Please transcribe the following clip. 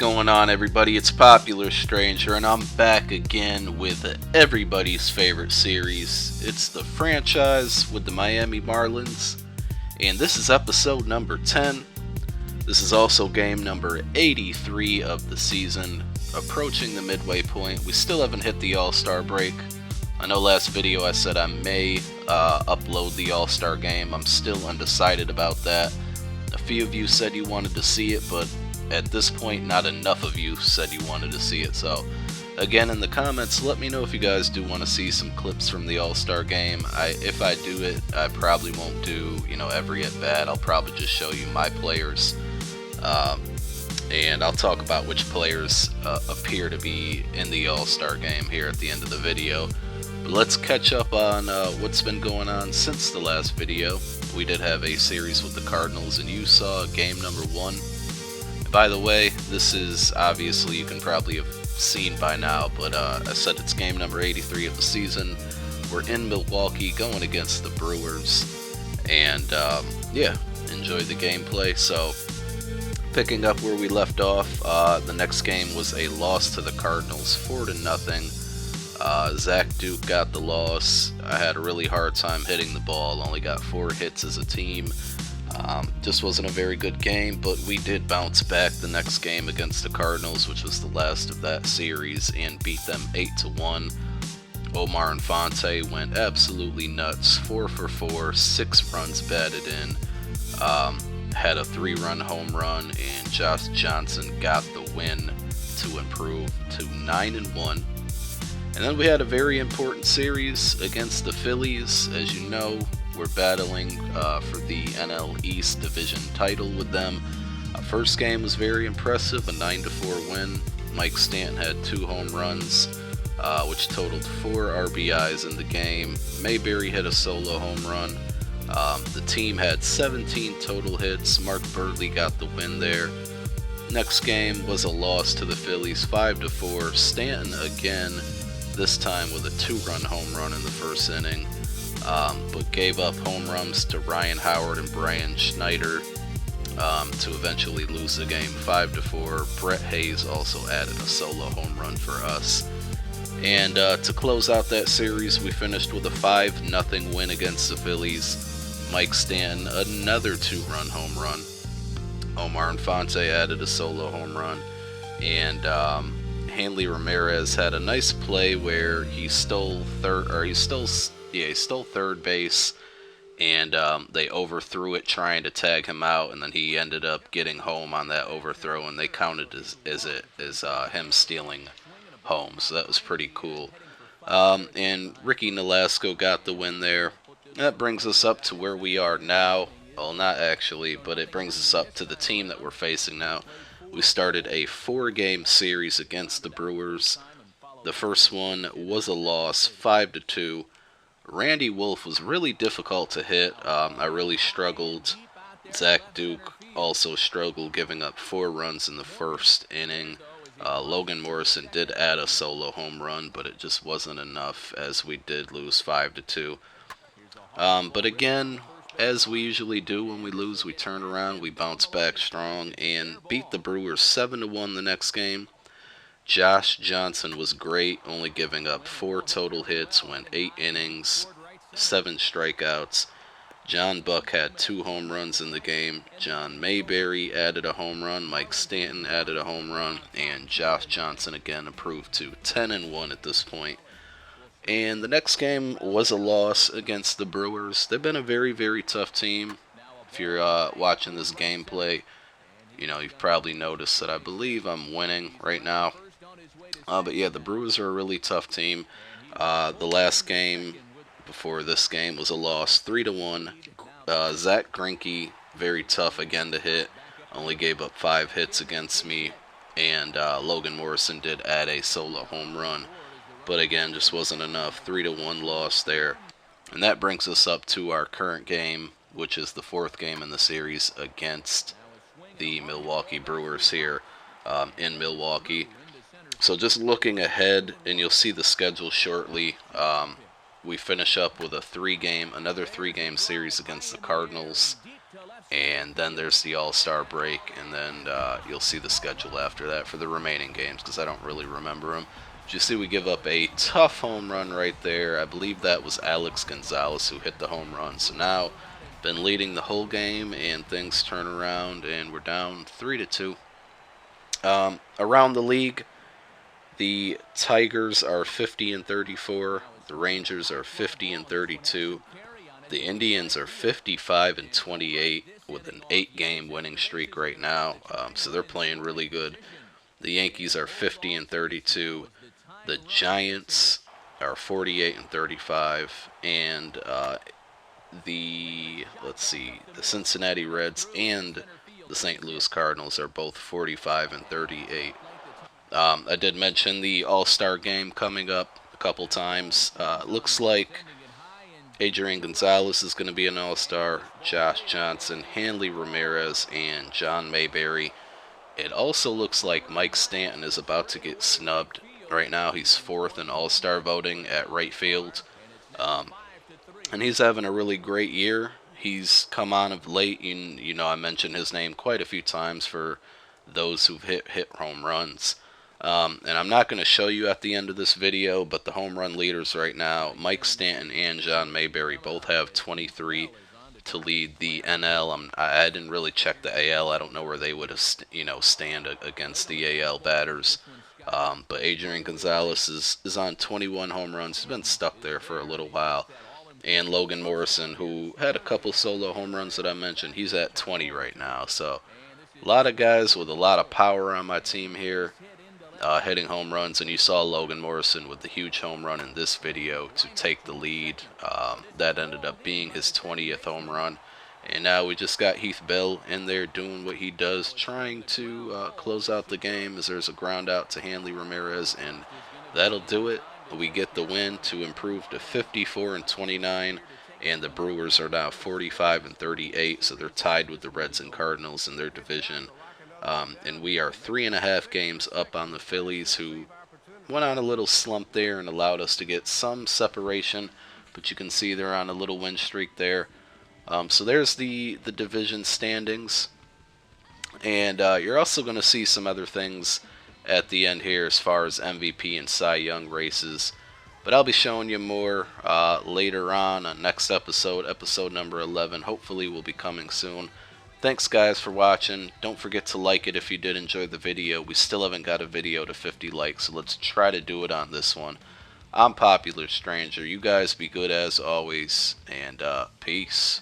going on, everybody? It's Popular Stranger, and I'm back again with everybody's favorite series. It's the franchise with the Miami Marlins, and this is episode number 10. This is also game number 83 of the season, approaching the midway point. We still haven't hit the All-Star break. I know last video I said I may upload the All-Star game. I'm still undecided about that. A few of you said you wanted to see it, but at this point, not enough of you said you wanted to see it. So, again, in the comments, let me know if you guys do want to see some clips from the All-Star game. If I do it, I probably won't do, every at-bat. I'll probably just show you my players. And I'll talk about which players appear to be in the All-Star game here at the end of the video. But let's catch up on what's been going on since the last video. We did have a series with the Cardinals, and you saw game number 1. By the way, this is obviously, you can probably have seen by now, but I said it's game number 83 of the season. We're in Milwaukee going against the Brewers, and yeah, enjoyed the gameplay. So, picking up where we left off, the next game was a loss to the Cardinals, 4-0. Zach Duke got the loss. I had a really hard time hitting the ball, only got 4 hits as a team. Just wasn't a very good game, but we did bounce back the next game against the Cardinals, which was the last of that series, and beat them 8-1. Omar Infante went absolutely nuts, 4 for 4, 6 runs batted in, had a 3-run home run, and Josh Johnson got the win to improve to 9-1. And then we had a very important series against the Phillies. As you know, we're battling for the NL East Division title with them. First game was very impressive, a 9-4 win. Mike Stanton had 2 home runs, which totaled 4 RBIs in the game. Mayberry hit a solo home run. The team had 17 total hits. Mark Burley got the win there. Next game was a loss to the Phillies, 5-4. Stanton again, this time with a 2-run home run in the first inning. But gave up home runs to Ryan Howard and Brian Schneider to eventually lose the game 5-4. Brett Hayes also added a solo home run for us. And to close out that series, we finished with a 5-0 win against the Phillies. Mike Stanton, another 2-run home run. Omar Infante added a solo home run. And Hanley Ramirez had a nice play where he stole third base, and they overthrew it trying to tag him out, and then he ended up getting home on that overthrow, and they counted as him stealing home. So that was pretty cool. And Ricky Nolasco got the win there. That brings us up to where we are now. Well, not actually, but it brings us up to the team that we're facing now. We started a 4-game series against the Brewers. The first one was a loss, 5-2. Randy Wolf was really difficult to hit. I really struggled. Zach Duke also struggled, giving up 4 runs in the first inning. Logan Morrison did add a solo home run, but it just wasn't enough, as we did lose 5-2. But again, as we usually do when we lose, we turn around, we bounce back strong, and beat the Brewers 7-1 the next game. Josh Johnson was great, only giving up 4 total hits, went 8 innings, 7 strikeouts. John Buck had 2 home runs in the game. John Mayberry added a home run, Mike Stanton added a home run, and Josh Johnson again improved to 10-1 at this point. And the next game was a loss against the Brewers. They've been a very, very tough team. If you're watching this gameplay, you've probably noticed that I believe I'm winning right now. But yeah, the Brewers are a really tough team. The last game before this game was a loss, 3-1. Zach Greinke, very tough again to hit. Only gave up 5 hits against me. And Logan Morrison did add a solo home run. But again, just wasn't enough. 3-1 loss there. And that brings us up to our current game, which is the 4th game in the series against the Milwaukee Brewers here in Milwaukee. So just looking ahead, and you'll see the schedule shortly, we finish up with another 3-game series against the Cardinals. and then there's the All-Star break, and then you'll see the schedule after that for the remaining games because I don't really remember them. But you see we give up a tough home run right there. I believe that was Alex Gonzalez who hit the home run. So now been leading the whole game, and things turn around, and we're down 3-2. Around the league, the Tigers are 50 and 34. The Rangers are 50 and 32. The Indians are 55 and 28 with an 8-game winning streak right now. So they're playing really good. The Yankees are 50 and 32. The Giants are 48 and 35, and the Cincinnati Reds and the St. Louis Cardinals are both 45 and 38. I did mention the All-Star game coming up a couple times. Looks like Adrian Gonzalez is going to be an All-Star, Josh Johnson, Hanley Ramirez, and John Mayberry. It also looks like Mike Stanton is about to get snubbed. Right now he's 4th in All-Star voting at right field. And he's having a really great year. He's come on of late. You know, I mentioned his name quite a few times for those who've hit home runs. And I'm not going to show you at the end of this video, but the home run leaders right now, Mike Stanton and John Mayberry both have 23 to lead the NL. I didn't really check the AL. I don't know where they would stand against the AL batters. But Adrian Gonzalez is on 21 home runs. He's been stuck there for a little while. And Logan Morrison, who had a couple solo home runs that I mentioned, he's at 20 right now. So a lot of guys with a lot of power on my team here hitting home runs. And you saw Logan Morrison with the huge home run in this video to take the lead. That ended up being his 20th home run. And now we just got Heath Bell in there doing what he does, trying to close out the game as there's a ground out to Hanley Ramirez, and that'll do it. We get the win to improve to 54 and 29, and the Brewers are now 45 and 38, so they're tied with the Reds and Cardinals in their division. And we are 3.5 games up on the Phillies, who went on a little slump there and allowed us to get some separation, but you can see they're on a little win streak there. So there's the division standings, and you're also going to see some other things at the end here as far as MVP and Cy Young races, but I'll be showing you more later on next episode number 11. Hopefully will be coming soon. Thanks guys for watching. Don't forget to like it if you did enjoy the video. We still haven't got a video to 50 likes, so let's try to do it on this one. I'm Popular Stranger. You guys be good as always, and peace.